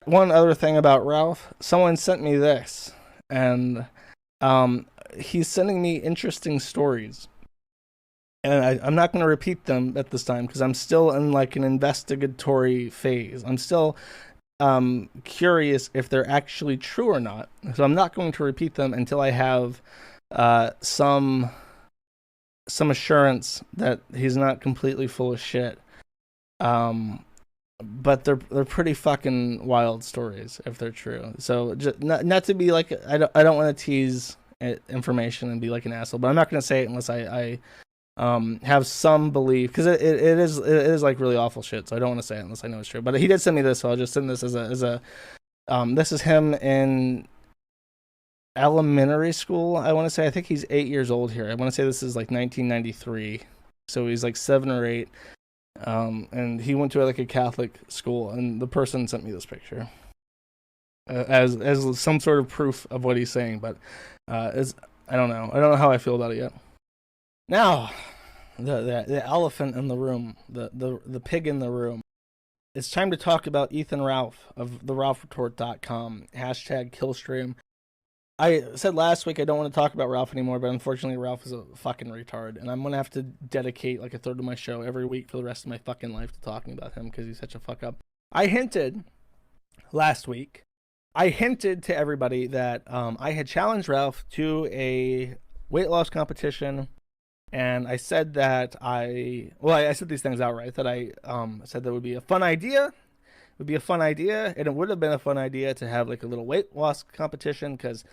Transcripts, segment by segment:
one other thing about Ralph, someone sent me this, and he's sending me interesting stories. And I'm not going to repeat them at this time because I'm still in like an investigatory phase. I'm still curious if they're actually true or not. So I'm not going to repeat them until I have some assurance that he's not completely full of shit. But they're pretty fucking wild stories if they're true. So just not to be like I don't want to tease information and be like an asshole, but I'm not going to say it unless I have some belief because it is like really awful shit. So I don't want to say it unless I know it's true. But he did send me this, so I'll just send this as a this is him in elementary school. I want to say I think he's 8 years old here. I want to say this is like 1993, so he's like 7 or 8. And he went to like a Catholic school, and the person sent me this picture as some sort of proof of what he's saying. But as I don't know how I feel about it yet. Now, the elephant in the room, the pig in the room. It's time to talk about Ethan Ralph of theralphretort.com, #Killstream. I said last week I don't want to talk about Ralph anymore, but unfortunately Ralph is a fucking retard, and I'm going to have to dedicate like a third of my show every week for the rest of my fucking life to talking about him because he's such a fuck up. I hinted last week, to everybody that I had challenged Ralph to a weight loss competition, and I said that I said these things outright, that I said that would be a fun idea. And it would have been a fun idea to have like a little weight loss competition because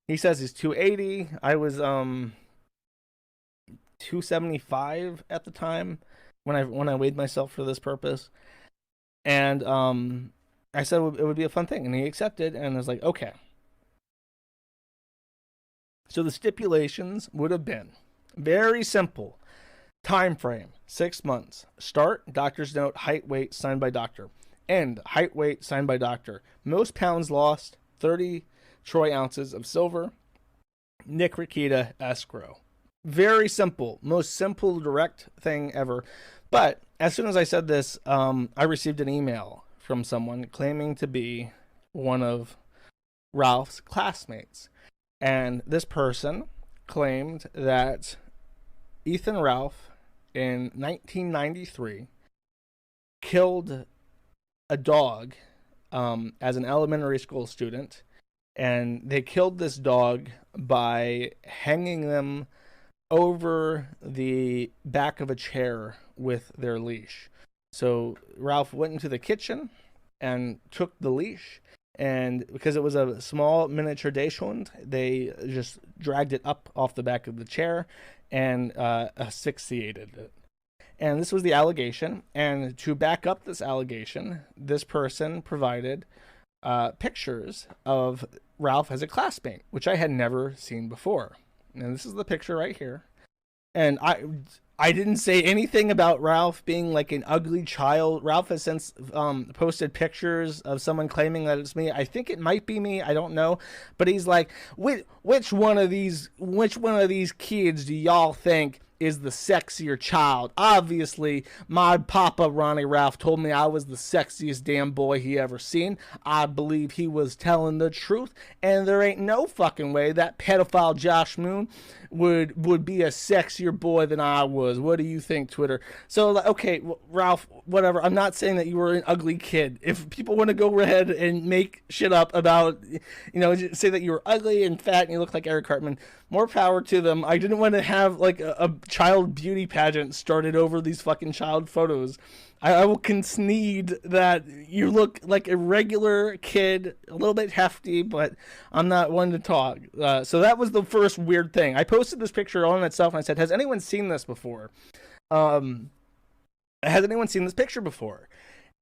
he says he's 280. I was 275 at the time when I weighed myself for this purpose, and I said it would be a fun thing, and he accepted, and I was like, okay. So the stipulations would have been very simple. Time frame 6 months. Start, doctor's note, height, weight, signed by doctor. End, height, weight, signed by doctor. Most pounds lost, 30 troy ounces of silver. Nick Rikita, escrow. Very simple. Most simple, direct thing ever. But as soon as I said this, I received an email from someone claiming to be one of Ralph's classmates. And this person claimed that Ethan Ralph in 1993 killed a dog as an elementary school student, and they killed this dog by hanging them over the back of a chair with their leash. So Ralph went into the kitchen and took the leash, and because it was a small miniature Dachshund, they just dragged it up off the back of the chair and asphyxiated it. And this was the allegation. And to back up this allegation, this person provided pictures of Ralph as a classmate, which I had never seen before. And this is the picture right here. And I didn't say anything about Ralph being like an ugly child. Ralph has since posted pictures of someone claiming that it's me. I think it might be me. I don't know. But he's like, which one of these kids do y'all think is the sexier child? Obviously, my papa, Ronnie Ralph, told me I was the sexiest damn boy he ever seen. I believe he was telling the truth, and there ain't no fucking way that pedophile Josh Moon would be a sexier boy than I was. What do you think, Twitter? So, okay, Ralph, whatever. I'm not saying that you were an ugly kid. If people want to go ahead and make shit up about, say that you were ugly and fat and you look like Eric Cartman, more power to them. I didn't want to have like a child beauty pageant started over these fucking child photos. I will concede that you look like a regular kid, a little bit hefty, but I'm not one to talk. So that was the first weird thing. I posted this picture on itself and I said, has anyone seen this before? Has anyone seen this picture before?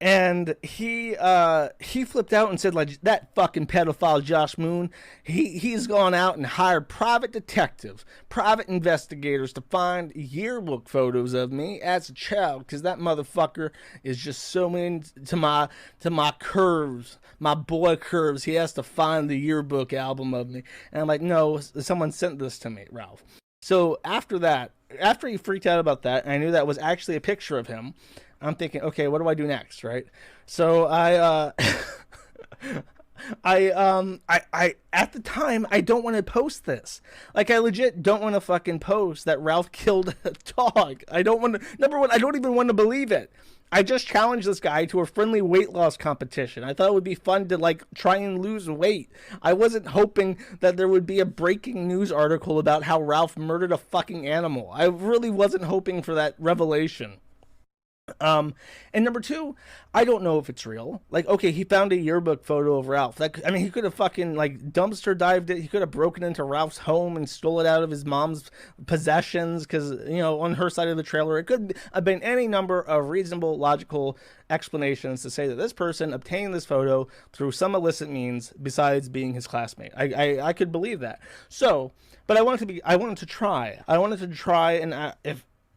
And he flipped out and said, like, that fucking pedophile Josh Moon, he's gone out and hired private detectives, private investigators to find yearbook photos of me as a child, because that motherfucker is just so into my curves, my boy curves. He has to find the yearbook album of me. And I'm like, no, someone sent this to me, Ralph. So after he freaked out about that, and I knew that was actually a picture of him, I'm thinking, okay, what do I do next, right? So I I at the time I don't want to post this. Like, I legit don't want to fucking post that Ralph killed a dog. I don't want to. Number one, I don't even want to believe it. I just challenged this guy to a friendly weight loss competition. I thought it would be fun to like try and lose weight. I wasn't hoping that there would be a breaking news article about how Ralph murdered a fucking animal. I really wasn't hoping for that revelation. And number two, I don't know if it's real. Like, okay, he found a yearbook photo of Ralph. That, I mean, he could have fucking like dumpster dived it. He could have broken into Ralph's home and stole it out of his mom's possessions because, you know, on her side of the trailer. It could have been any number of reasonable, logical explanations to say that this person obtained this photo through some illicit means besides being his classmate. I could believe that. So, but I wanted to try, and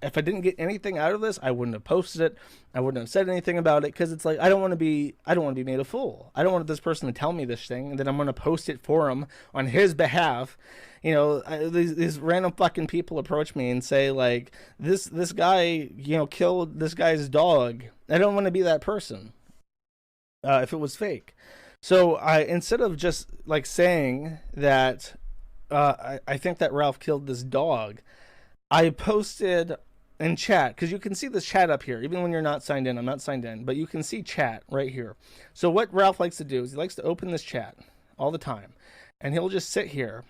if I didn't get anything out of this, I wouldn't have posted it. I wouldn't have said anything about it because it's like I don't want to be made a fool. I don't want this person to tell me this thing and then I'm going to post it for him on his behalf. You know, these random fucking people approach me and say like this guy, you know, killed this guy's dog. I don't want to be that person. If it was fake. So instead of just like saying that I think that Ralph killed this dog, I posted in chat, because you can see this chat up here, even when you're not signed in. I'm not signed in, but you can see chat right here. So what Ralph likes to do is he likes to open this chat all the time, and he'll just sit here,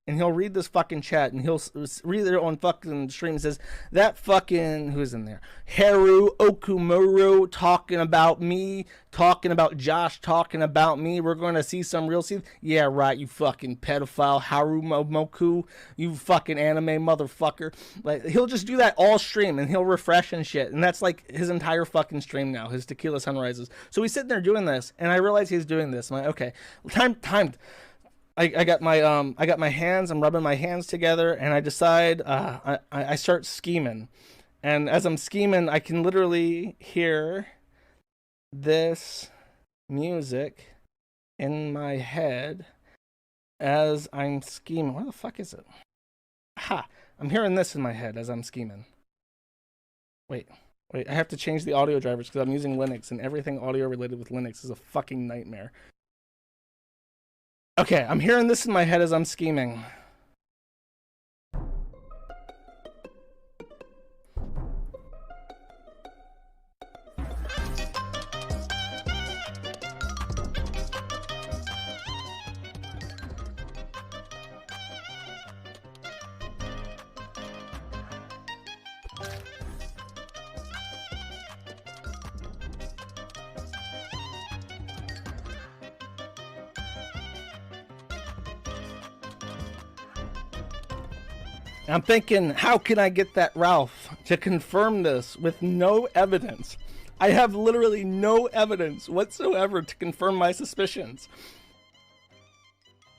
and he'll read this fucking chat, and he'll read it on fucking stream and says, that fucking, who's in there? Haru Okumuro talking about me, talking about Josh, talking about me. We're going to see some real scenes. Yeah, right, you fucking pedophile. Haru Momoku, you fucking anime motherfucker. Like, he'll just do that all stream, and he'll refresh and shit. And that's like his entire fucking stream now, his Tequila Sunrises. So he's sitting there doing this, and I realize he's doing this. I'm like, okay, time. I got my hands, I'm rubbing my hands together, and I decide, I start scheming. And as I'm scheming, I can literally hear this music in my head as I'm scheming. Where the fuck is it? Ha! I'm hearing this in my head as I'm scheming. Wait, I have to change the audio drivers because I'm using Linux, and everything audio related with Linux is a fucking nightmare. Okay, I'm hearing this in my head as I'm scheming. I'm thinking, how can I get that Ralph to confirm this with no evidence? I have literally no evidence whatsoever to confirm my suspicions.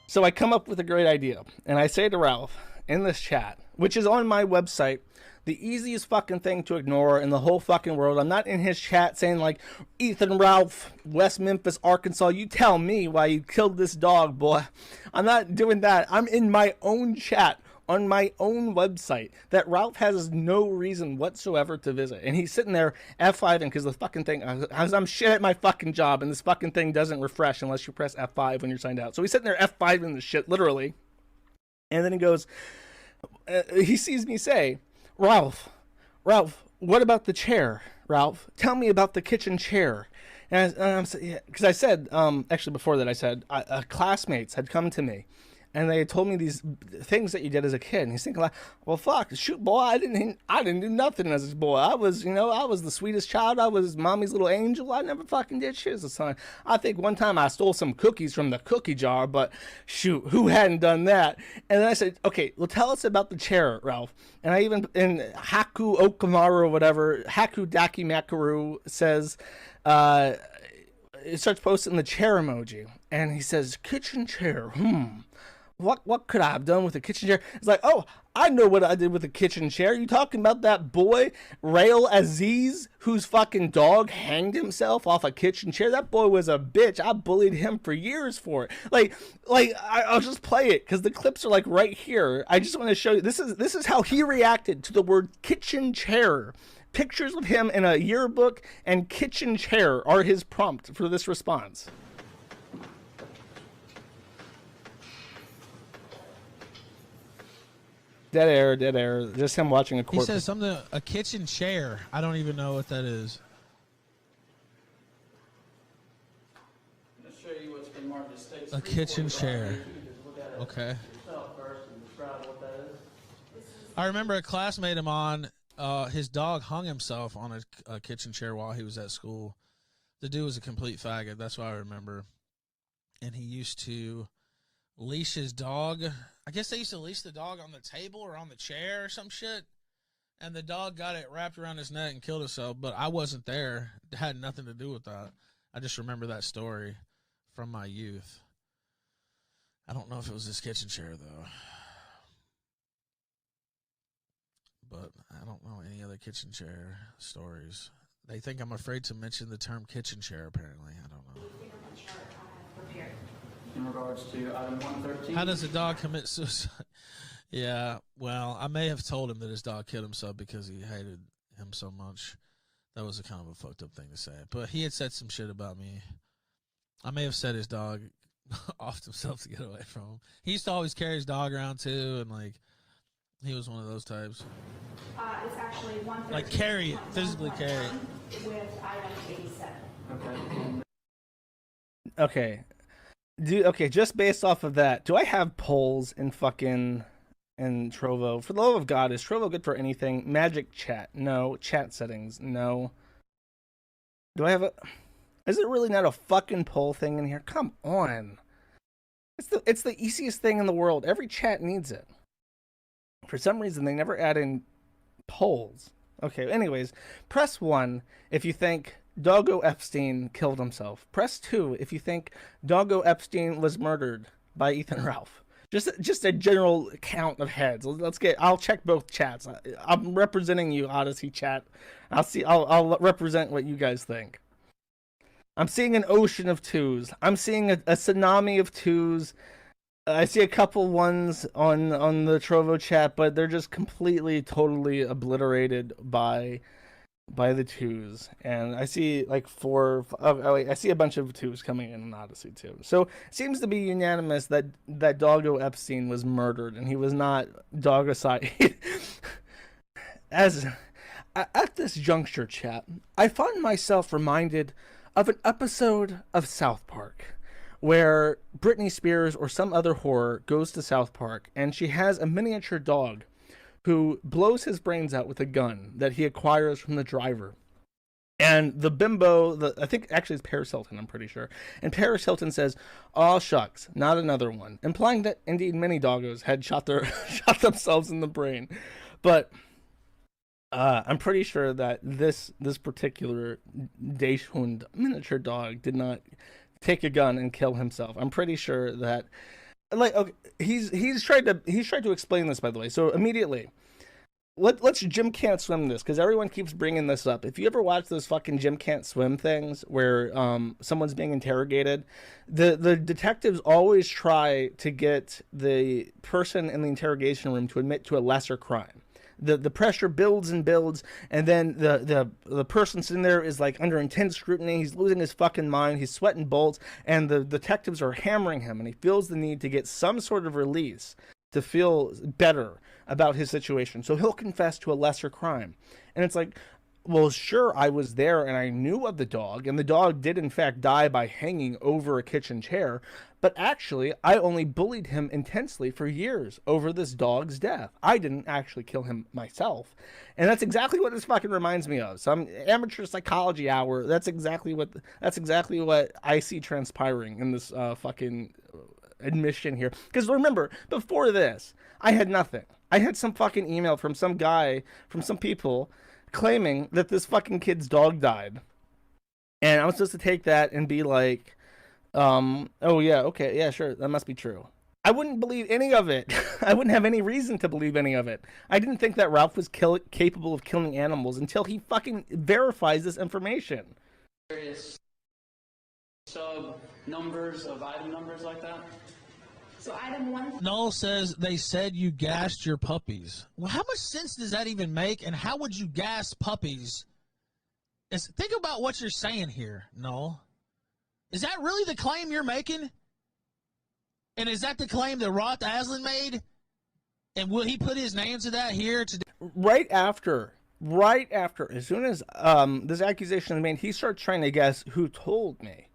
So I come up with a great idea, and I say to Ralph in this chat, which is on my website, the easiest fucking thing to ignore in the whole fucking world. I'm not in his chat saying like, Ethan Ralph, West Memphis, Arkansas, you tell me why you killed this dog, boy. I'm not doing that. I'm in my own chat on my own website that Ralph has no reason whatsoever to visit. And he's sitting there F5ing because the fucking thing, I'm shit at my fucking job, and this fucking thing doesn't refresh unless you press F5 when you're signed out. So he's sitting there F5ing the shit, literally. And then he goes, he sees me say, Ralph, what about the chair? Ralph, tell me about the kitchen chair. And because I said, actually before that I said, classmates had come to me and they told me these things that you did as a kid. And he's thinking like, well, fuck, shoot, boy, I didn't do nothing as a boy. I was the sweetest child. I was mommy's little angel. I never fucking did shit as a son. I think one time I stole some cookies from the cookie jar, but shoot, who hadn't done that? And then I said, okay, well, tell us about the chair, Ralph. And I even, in Haku Okamaru or whatever, Haku Daki Makaru says, it starts posting the chair emoji. And he says, kitchen chair, What could I have done with a kitchen chair? It's like, oh, I know what I did with a kitchen chair. You talking about that boy, Rail Aziz, whose fucking dog hanged himself off a kitchen chair? That boy was a bitch. I bullied him for years for it. I'll just play it because the clips are like right here. I just want to show you. This is how he reacted to the word kitchen chair. Pictures of him in a yearbook and kitchen chair are his prompt for this response. Dead air, dead air. Just him watching a He corpse. says something, a kitchen chair. I don't even know what that is. I'm going to show you what's been marked as stakes. A kitchen chair. Okay. I remember a classmate of mine, his dog hung himself on a kitchen chair while he was at school. The dude was a complete faggot. That's what I remember. And he used to leash his dog. I guess they used to leash the dog on the table or on the chair or some shit. And the dog got it wrapped around his neck and killed himself. But I wasn't there. It had nothing to do with that. I just remember that story from my youth. I don't know if it was this kitchen chair, though. But I don't know any other kitchen chair stories. They think I'm afraid to mention the term kitchen chair, apparently. I don't know. In regards to item 113. How does a dog commit suicide? Yeah, well, I may have told him that his dog killed himself because he hated him so much. That was a kind of a fucked up thing to say. But he had said some shit about me. I may have said his dog offed himself to get away from him. He used to always carry his dog around, too, and, like, he was one of those types. It's actually 113. Like, carry it, physically carry it. With item 87. Okay. Okay, just based off of that, do I have polls in Trovo? For the love of God, is Trovo good for anything? Magic chat? No. Chat settings? No. Do I have a... Is it really not a fucking poll thing in here? Come on. It's the easiest thing in the world. Every chat needs it. For some reason, they never add in polls. Okay, anyways, press 1 if you think Doggo Epstein killed himself. Press 2 if you think Doggo Epstein was murdered by Ethan Ralph. Just a general count of heads. I'll check both chats. I'm representing you, Odyssey chat. I'll represent what you guys think. I'm seeing an ocean of 2s. I'm seeing a tsunami of 2s. I see a couple ones on the Trovo chat, but they're just completely, totally obliterated by the 2s. And I see like 4. I see a bunch of 2s coming in Odyssey too. So it seems to be unanimous that Doggo Epstein was murdered and he was not dogicide. At this juncture, chat, I find myself reminded of an episode of South Park where Britney Spears or some other whore goes to South Park and she has a miniature dog who blows his brains out with a gun that he acquires from the driver. And the bimbo, I think actually it's Paris Hilton, I'm pretty sure. And Paris Hilton says, "Aw shucks, not another one," implying that indeed many doggos had shot themselves in the brain. But I'm pretty sure that this particular Dachshund miniature dog did not take a gun and kill himself. I'm pretty sure that, like, okay, he's tried to explain this, by the way. So immediately, let's Jim Can't Swim this, because everyone keeps bringing this up. If you ever watch those fucking Jim Can't Swim things where someone's being interrogated, the detectives always try to get the person in the interrogation room to admit to a lesser crime. The pressure builds and builds, and then the person sitting there is like under intense scrutiny. He's losing his fucking mind. He's sweating bullets, and the detectives are hammering him, and he feels the need to get some sort of release to feel better about his situation. So he'll confess to a lesser crime. And it's like, well, sure, I was there and I knew of the dog, and the dog did in fact die by hanging over a kitchen chair, but actually I only bullied him intensely for years over this dog's death. I didn't actually kill him myself. And that's exactly what this fucking reminds me of. Some amateur psychology hour. That's exactly what I see transpiring in this fucking admission here. Because remember, before this, I had nothing. I had some fucking email from some guy, from some people, claiming that this fucking kid's dog died. And I was supposed to take that and be like, oh yeah, okay, yeah, sure, that must be true. I wouldn't believe any of it. I wouldn't have any reason to believe any of it. I didn't think that Ralph was capable of killing animals until he fucking verifies this information. Various sub numbers of item numbers like that. So item 1. Null says they said you gassed your puppies. Well, how much sense does that even make, and how would you gas puppies? Think about what you're saying here, Null. Is that really the claim you're making? And is that the claim that Roth Aslan made? And will he put his name to that here today? Right after, as soon as this accusation was made, he starts trying to guess who told me.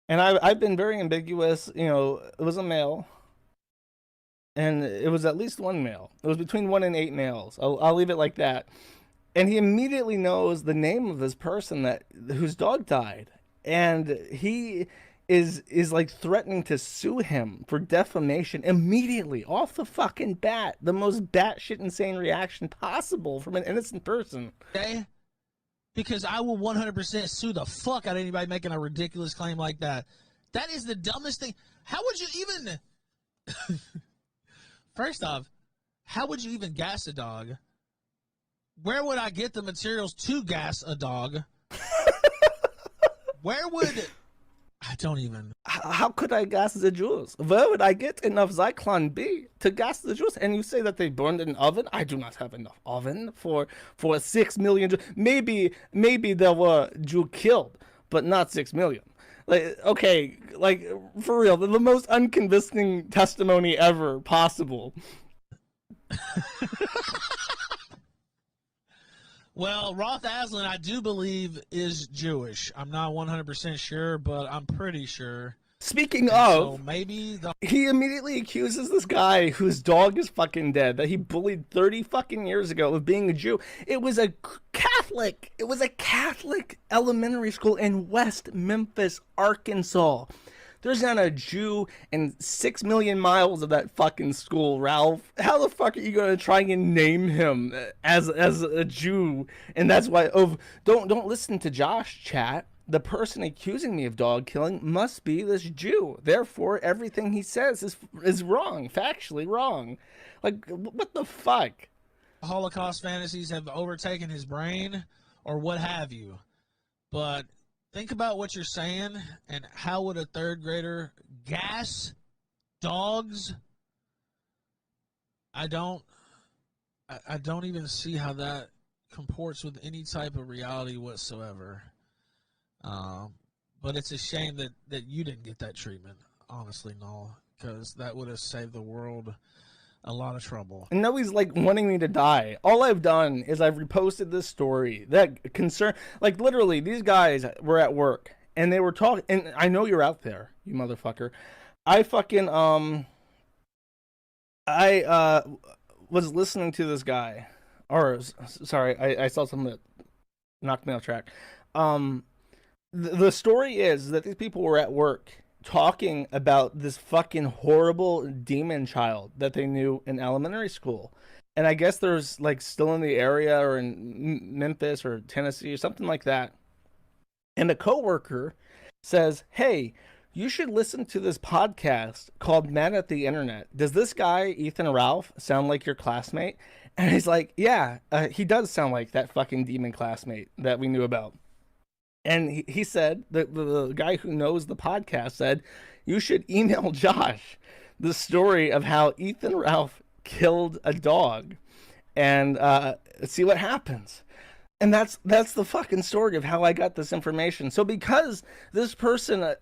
And I've been very ambiguous. You know, it was a male. And it was at least one male. It was between 1 and 8 males. I'll leave it like that. And he immediately knows the name of this person whose dog died. And he is like threatening to sue him for defamation immediately off the fucking bat. The most batshit insane reaction possible from an innocent person. Okay? Because I will 100% sue the fuck out of anybody making a ridiculous claim like that. That is the dumbest thing. How would you even... First off, how would you even gas a dog? Where would I get the materials to gas a dog? Where would... I don't even... How could I gas the Jews? Where would I get enough Zyklon B to gas the Jews? And you say that they burned an oven? I do not have enough oven for 6 million Jews. Maybe there were Jews killed, but not 6 million. Like, okay, like, for real, the most unconvincing testimony ever possible. Well, Roth Aslan, I do believe, is Jewish. I'm not 100% sure, but I'm pretty sure. Speaking of, so maybe he immediately accuses this guy whose dog is fucking dead, that he bullied 30 fucking years ago, of being a Jew. It was a Catholic elementary school in West Memphis, Arkansas. There's not a Jew in 6 million miles of that fucking school, Ralph. How the fuck are you gonna try and name him as a Jew? And that's why don't listen to Josh, chat. The person accusing me of dog killing must be this Jew. Therefore, everything he says is wrong, factually wrong. Like, what the fuck? Holocaust fantasies have overtaken his brain, or what have you. But think about what you're saying, and how would a third grader gas dogs? I don't even see how that comports with any type of reality whatsoever. But it's a shame that you didn't get that treatment, honestly, Noel, because that would have saved the world a lot of trouble. And now he's like wanting me to die. All I've done is I've reposted this story that concern, like, literally these guys were at work and they were talking, and I know you're out there, you motherfucker. I fucking was listening to this guy, or sorry, I saw something that knocked me off track. The story is that these people were at work talking about this fucking horrible demon child that they knew in elementary school. And I guess there's like still in the area or in Memphis or Tennessee or something like that. And a coworker says, "Hey, you should listen to this podcast called Mad at the Internet. Does this guy, Ethan Ralph, sound like your classmate?" And he's like, "Yeah, he does sound like that fucking demon classmate that we knew about." And he said, the guy who knows the podcast said, "You should email Josh the story of how Ethan Ralph killed a dog and see what happens." And that's the fucking story of how I got this information. So because this person,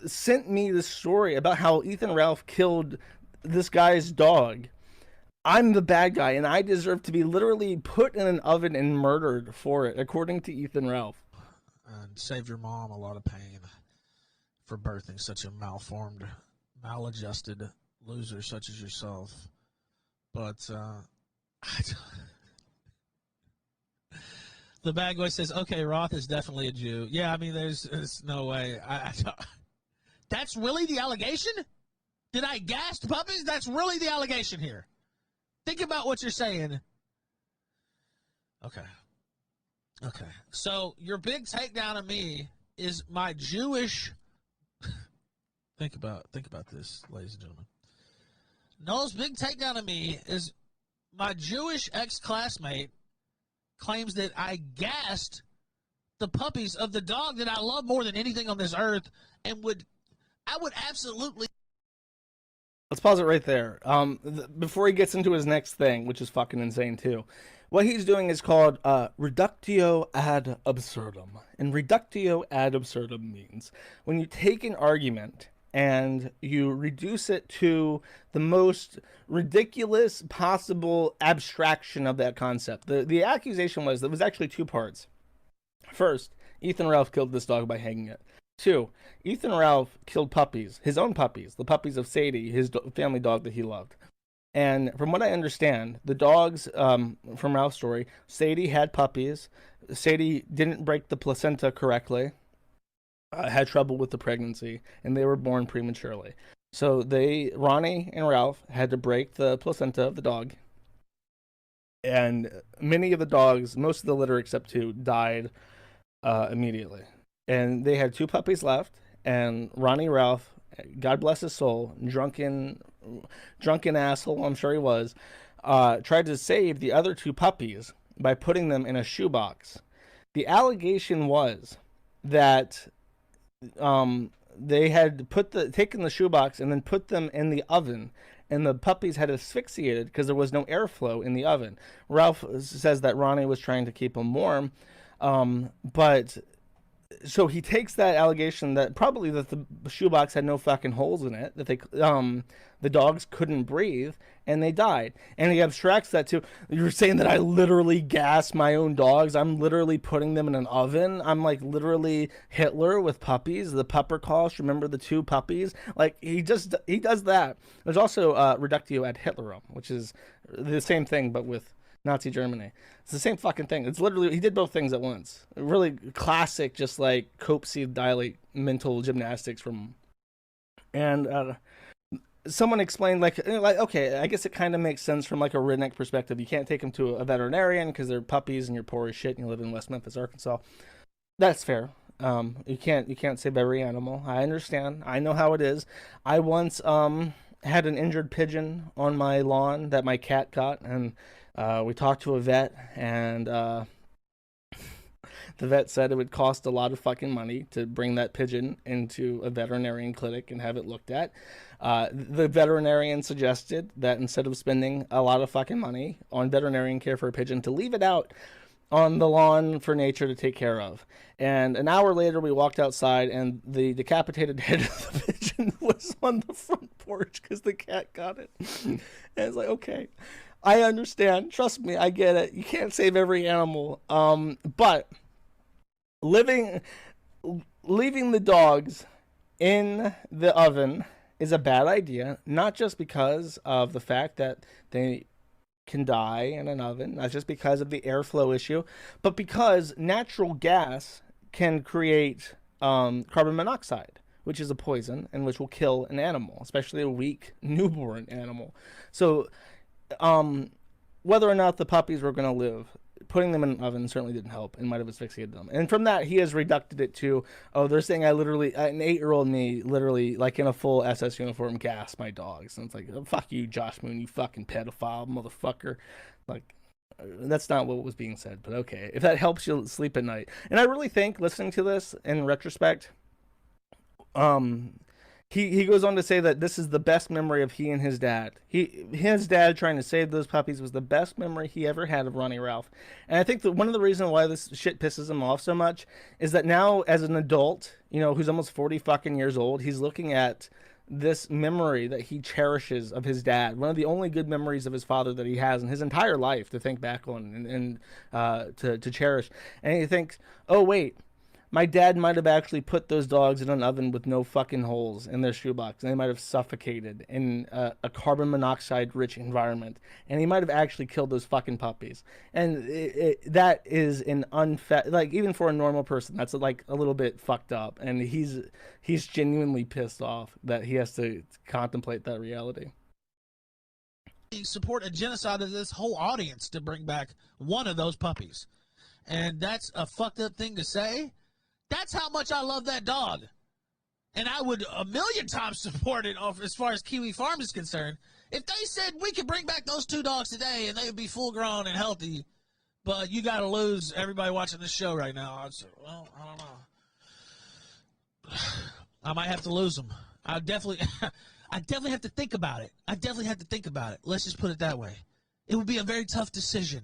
sent me this story about how Ethan Ralph killed this guy's dog, I'm the bad guy, and I deserve to be literally put in an oven and murdered for it, according to Ethan Ralph. And saved your mom a lot of pain for birthing such a malformed, maladjusted loser such as yourself. But the bad guy says, "Okay, Roth is definitely a Jew." Yeah, I mean, there's no way. That's really the allegation? Did I gas puppies? That's really the allegation here. Think about what you're saying. Okay. So your big takedown of me is my Jewish. Think about this, ladies and gentlemen. Noel's big takedown of me is my Jewish ex-classmate claims that I gassed the puppies of the dog that I love more than anything on this earth, and I would absolutely. Let's pause it right there. Before he gets into his next thing, which is fucking insane too. What he's doing is called reductio ad absurdum. And reductio ad absurdum means when you take an argument and you reduce it to the most ridiculous possible abstraction of that concept. The accusation was, there was actually two parts. First, Ethan Ralph killed this dog by hanging it. Two, Ethan Ralph killed puppies, his own puppies, the puppies of Sadie, his family dog that he loved. And from what I understand, the dogs, from Ralph's story, Sadie had puppies. Sadie didn't break the placenta correctly, had trouble with the pregnancy, and they were born prematurely. So Ronnie and Ralph had to break the placenta of the dog. And many of the dogs, most of the litter except two, died immediately. And they had two puppies left, and Ronnie Ralph, God bless his soul, drunken asshole, I'm sure he was, tried to save the other two puppies by putting them in a shoebox. The allegation was that they had taken the shoebox and then put them in the oven, and the puppies had asphyxiated because there was no airflow in the oven. Ralph says that Ronnie was trying to keep them warm, but so he takes that allegation that probably that the shoebox had no fucking holes in it, that the dogs couldn't breathe and they died, and he abstracts that to, you're saying that I literally gas my own dogs, I'm literally putting them in an oven, I'm like literally Hitler with puppies, the Puppercaust, remember the two puppies, like he does that. There's also reductio ad Hitlerum, which is the same thing but with Nazi Germany. It's the same fucking thing. It's literally, he did both things at once. Really classic, just like Cope-C dilate mental gymnastics from. And someone explained, like, okay, I guess it kind of makes sense from like a redneck perspective. You can't take them to a veterinarian because they're puppies and you're poor as shit and you live in West Memphis, Arkansas. That's fair. You can't save every animal. I understand. I know how it is. I once had an injured pigeon on my lawn that my cat got, and we talked to a vet, and the vet said it would cost a lot of fucking money to bring that pigeon into a veterinarian clinic and have it looked at. The veterinarian suggested that instead of spending a lot of fucking money on veterinarian care for a pigeon, to leave it out on the lawn for nature to take care of. And an hour later, we walked outside, and the decapitated head of the pigeon was on the front porch because the cat got it. And it's like, okay, I understand. Trust me, I get it. You can't save every animal. But leaving the dogs in the oven is a bad idea, not just because of the fact that they can die in an oven, not just because of the airflow issue, but because natural gas can create carbon monoxide, which is a poison and which will kill an animal, especially a weak newborn animal. So whether or not the puppies were going to live, putting them in an oven certainly didn't help and might have asphyxiated them. And from that, he has reducted it to, oh, they're saying an 8-year-old me, literally, like in a full SS uniform, gassed my dogs. And it's like, oh, fuck you, Josh Moon, you fucking pedophile, motherfucker. Like, that's not what was being said, but okay. If that helps you sleep at night. And I really think, listening to this in retrospect, he goes on to say that this is the best memory of he and his dad. His dad trying to save those puppies was the best memory he ever had of Ronnie Ralph. And I think that one of the reasons why this shit pisses him off so much is that now, as an adult, you know, who's almost 40 fucking years old, he's looking at this memory that he cherishes of his dad, one of the only good memories of his father that he has in his entire life to think back on and to cherish. And he thinks, oh wait, my dad might have actually put those dogs in an oven with no fucking holes in their shoebox, and they might have suffocated in a carbon monoxide rich environment, and he might have actually killed those fucking puppies. And that is an like, even for a normal person, that's like a little bit fucked up, and he's genuinely pissed off that he has to contemplate that reality. Support a genocide of this whole audience to bring back one of those puppies, and that's a fucked up thing to say. That's how much I love that dog. And I would 1,000,000 times support it as far as Kiwi Farm is concerned. If they said we could bring back those 2 dogs today and they would be full grown and healthy, but you got to lose everybody watching this show right now, I'd say, well, I don't know. I might have to lose them. I definitely have to think about it. Let's just put it that way. It would be a very tough decision.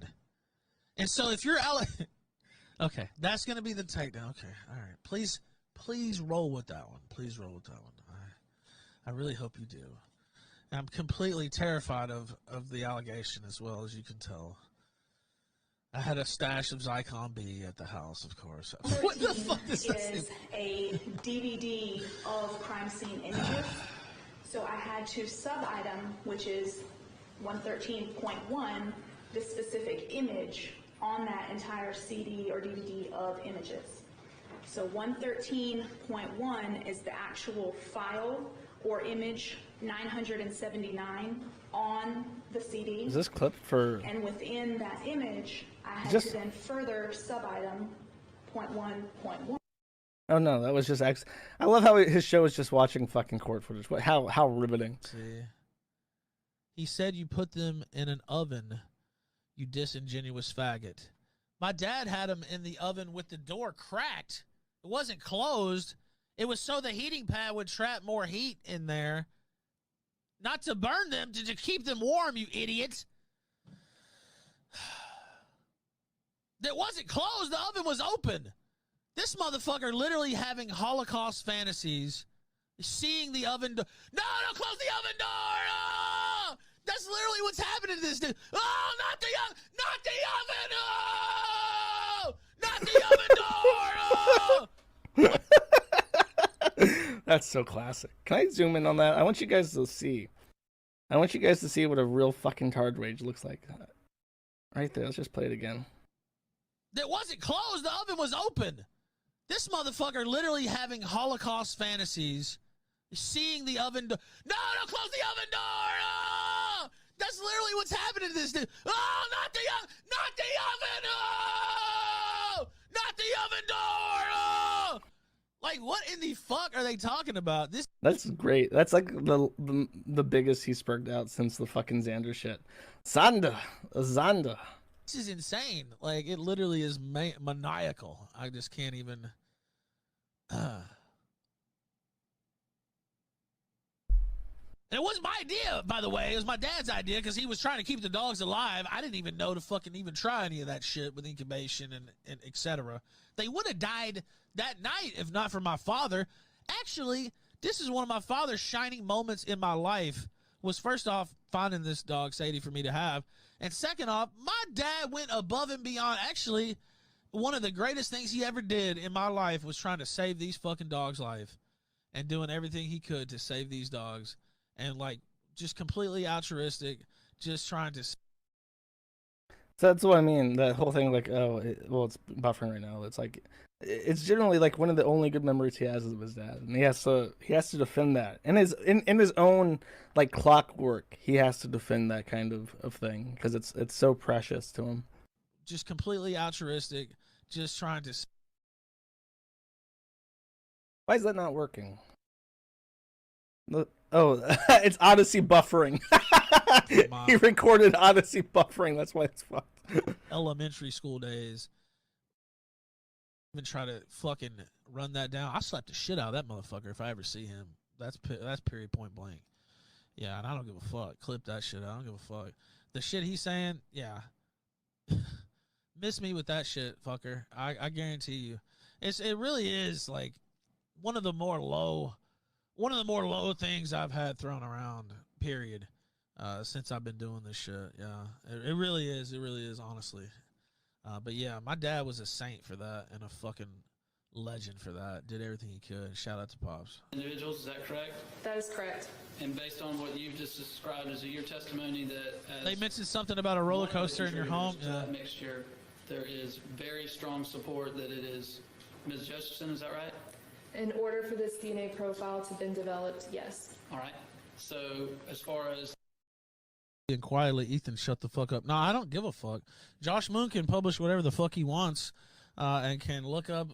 And so if you're okay, that's going to be the takedown. Okay, all right. Please roll with that one. All right. I really hope you do. I'm completely terrified of the allegation as well, as you can tell. I had a stash of Zyklon B at the house, of course. What the fuck is this? Is a DVD of crime scene images. So I had to sub-item, which is 113.1, the specific image on that entire CD or DVD of images. So 113.1 is the actual file or image 979 on the CD. Is this clip for... And within that image, I had Just- to then further sub-item 0.1.1. Oh, no, that was just... I love how his show is just watching fucking court footage. How riveting. See. He said you put them in an oven, you disingenuous faggot. My dad had them in the oven with the door cracked. It wasn't closed. It was so the heating pad would trap more heat in there. Not to burn them, to keep them warm, you idiot. It wasn't closed. The oven was open. This motherfucker literally having Holocaust fantasies, seeing the oven door. No, don't close the oven door. Oh! That's literally what's happening to this dude. Oh, not the oven. Oh! Not the oven door. Oh! That's so classic. Can I zoom in on that? I want you guys to see. I want you guys to see what a real fucking card rage looks like. Right there. Let's just play it again. It wasn't closed. The oven was open. This motherfucker literally having Holocaust fantasies, seeing the oven door. No, don't close the oven door. Oh! That's literally what's happening to this dude. Oh, not the oven. Oh! Not the oven door. Oh! Like, what in the fuck are they talking about? That's great. That's like the biggest he's spurred out since the fucking Xander shit. Xander. This is insane. Like, it literally is maniacal. I just can't even. It wasn't my idea, by the way. It was my dad's idea because he was trying to keep the dogs alive. I didn't even know to fucking even try any of that shit with incubation and et cetera. They would have died that night if not for my father. Actually, this is one of my father's shining moments in my life. Was first off finding this dog Sadie for me to have, and second off, my dad went above and beyond. Actually, one of the greatest things he ever did in my life was trying to save these fucking dogs' life and doing everything he could to save these dogs. And, like, just completely altruistic, just trying to... So that's what I mean. That whole thing, like, it's buffering right now. It's like, it's generally like one of the only good memories he has of his dad, and he has to defend that. And in his own like clockwork, he has to defend that kind of thing because it's so precious to him. Just completely altruistic, just trying to... Why is that not working? Oh, it's Odyssey buffering. He recorded Odyssey buffering. That's why it's fucked. Elementary school days. Even try to fucking run that down. I slap the shit out of that motherfucker if I ever see him. That's period point blank. Yeah, and I don't give a fuck. Clip that shit out. I don't give a fuck. The shit he's saying, yeah. Miss me with that shit, fucker. I guarantee you. It really is like one of the more low things I've had thrown around, period, since I've been doing this shit. Yeah, it really is. It really is, honestly. But yeah, my dad was a saint for that and a fucking legend for that. Did everything he could. Shout out to Pops. Individuals, is that correct? That is correct. And based on what you've just described, is it your testimony that as They mentioned something about a roller coaster in your home. to that mixture, there is very strong support that it is Ms. Josephson, is that right? In order for this DNA profile to have been developed, yes. All right. So as far as And quietly, Ethan, shut the fuck up. No, I don't give a fuck. Josh Moon can publish whatever the fuck he wants, and can look up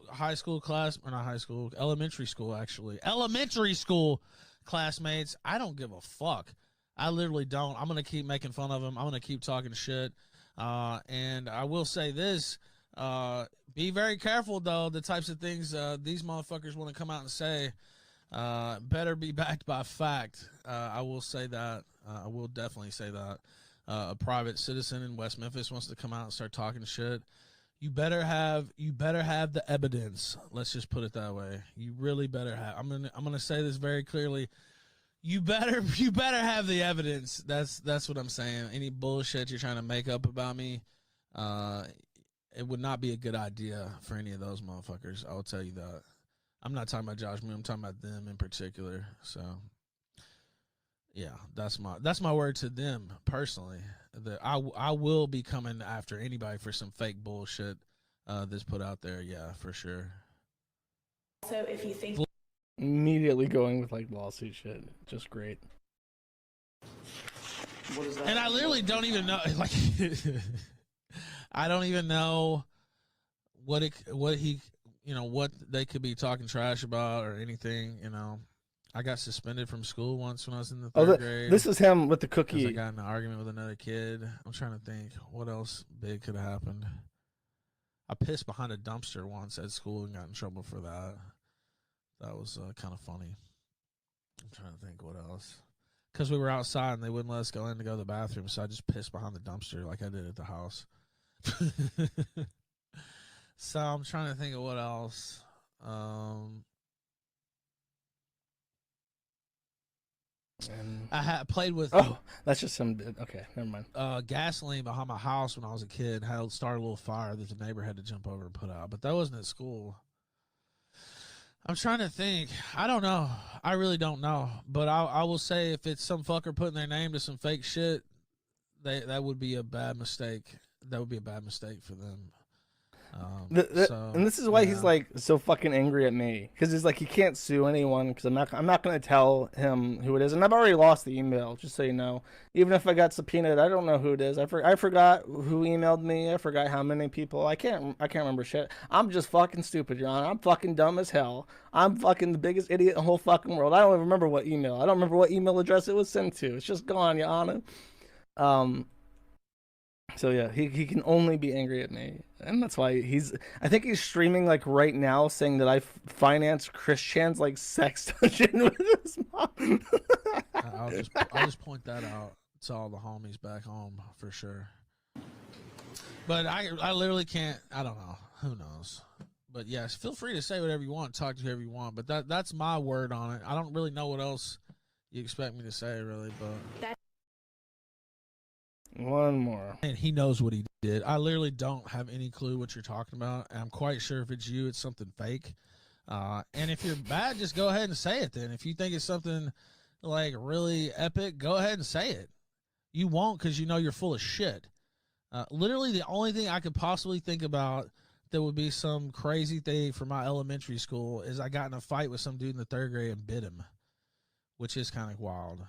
elementary school classmates. I don't give a fuck. I literally don't. I'm going to keep making fun of him. I'm going to keep talking shit. And I will say this, be very careful, though, the types of things these motherfuckers want to come out and say. Better be backed by fact. I will say that. I will definitely say that. A private citizen in West Memphis wants to come out and start talking shit. You better have the evidence. Let's just put it that way. You really better have. I'm gonna say this very clearly. You better have the evidence. That's what I'm saying. Any bullshit you're trying to make up about me, it would not be a good idea for any of those motherfuckers. I will tell you that. I'm not talking about Josh Moon. I'm talking about them in particular. So, yeah, that's my word to them personally. That I will be coming after anybody for some fake bullshit that's put out there. Yeah, for sure. So if you think Immediately going with like lawsuit shit, just great. What is that? And I literally don't even know. Like, I don't even know what he, what they could be talking trash about or anything. I got suspended from school once when I was in the third grade. This is him with the Because cookie. I got in an argument with another kid. I'm trying to think what else big could have happened. I pissed behind a dumpster once at school and got in trouble for that. That was kind of funny. I'm trying to think what else. Because we were outside and they wouldn't let us go in to go to the bathroom, so I just pissed behind the dumpster like I did at the house. So I'm trying to think of what else. I played with. Oh, that's just some. Okay, never mind. Gasoline behind my house when I was a kid. Had started a little fire that the neighbor had to jump over and put out, but that wasn't at school. I'm trying to think. I don't know. I really don't know. But I will say if it's some fucker putting their name to some fake shit, that would be a bad mistake. That would be a bad mistake for them. And this is why he's like so fucking angry at me, because he's like he can't sue anyone because I'm not going to tell him who it is, and I've already lost the email, just so you know. Even if I got subpoenaed, I don't know who it is. I forgot who emailed me. I forgot how many people. I can't remember shit. I'm just fucking stupid, Your Honor. I'm fucking dumb as hell. I'm fucking the biggest idiot in the whole fucking world. I don't even remember what email. I don't remember what email address it was sent to. It's just gone, Your Honor. So yeah, he can only be angry at me, and that's why I think he's streaming like right now, saying that I financed Chris Chan's like sex dungeon with his mom. I'll just point that out to all the homies back home for sure. But I literally can't. I don't know. Who knows? But yes, feel free to say whatever you want, talk to whoever you want. But that's my word on it. I don't really know what else you expect me to say, really. But one more. And he knows what he did. I literally don't have any clue what you're talking about. And I'm quite sure if it's you, it's something fake. And if you're bad, just go ahead and say it then. If you think it's something like really epic, go ahead and say it. You won't because you know you're full of shit. Literally the only thing I could possibly think about that would be some crazy thing for my elementary school is I got in a fight with some dude in the third grade and bit him, which is kind of wild.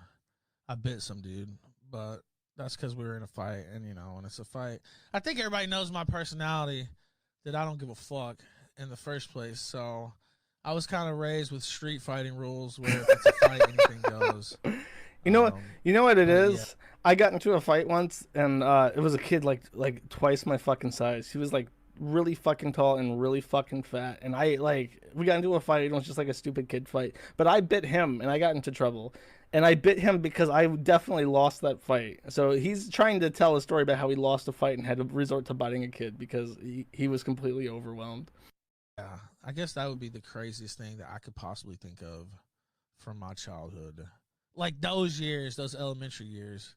I bit some dude, but that's because we were in a fight, and when it's a fight, I think everybody knows my personality, that I don't give a fuck in the first place. So I was kind of raised with street fighting rules, where if it's a fight, anything goes. You know what it is? Yeah. I got into a fight once, and it was a kid like twice my fucking size. He was like really fucking tall and really fucking fat, and we got into a fight. It was just like a stupid kid fight, but I bit him, and I got into trouble. And I bit him because I definitely lost that fight. So he's trying to tell a story about how he lost a fight and had to resort to biting a kid because he was completely overwhelmed. Yeah, I guess that would be the craziest thing that I could possibly think of from my childhood. Like those years, those elementary years.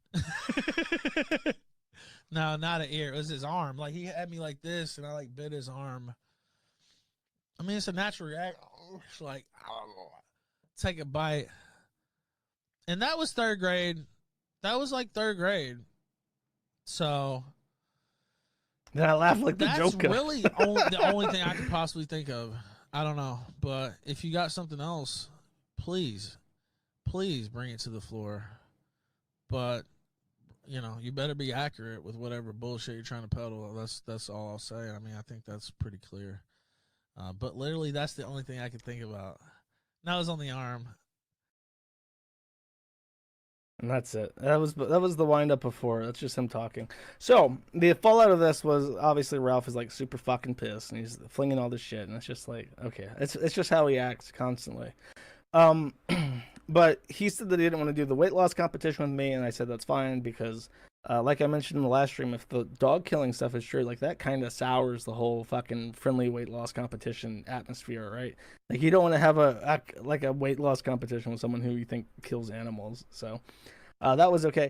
No, not an ear. It was his arm. Like he had me like this, and I like bit his arm. I mean, it's a natural reaction. It's like, take a bite. And that was third grade. That was like third grade. So then I laughed like the that's Joker. really the only thing I could possibly think of. I don't know. But if you got something else, please bring it to the floor. But, you better be accurate with whatever bullshit you're trying to peddle. That's all I'll say. I mean, I think that's pretty clear. But literally, that's the only thing I could think about. That was on the arm. And that's it. That was the wind up before. That's just him talking. So the fallout of this was obviously Ralph is like super fucking pissed and he's flinging all this shit, and it's just like, okay, it's just how he acts constantly. But he said that he didn't want to do the weight loss competition with me, and I said that's fine because, like I mentioned in the last stream, if the dog killing stuff is true, like that kind of sours the whole fucking friendly weight loss competition atmosphere, right? Like you don't want to have a weight loss competition with someone who you think kills animals. So that was okay.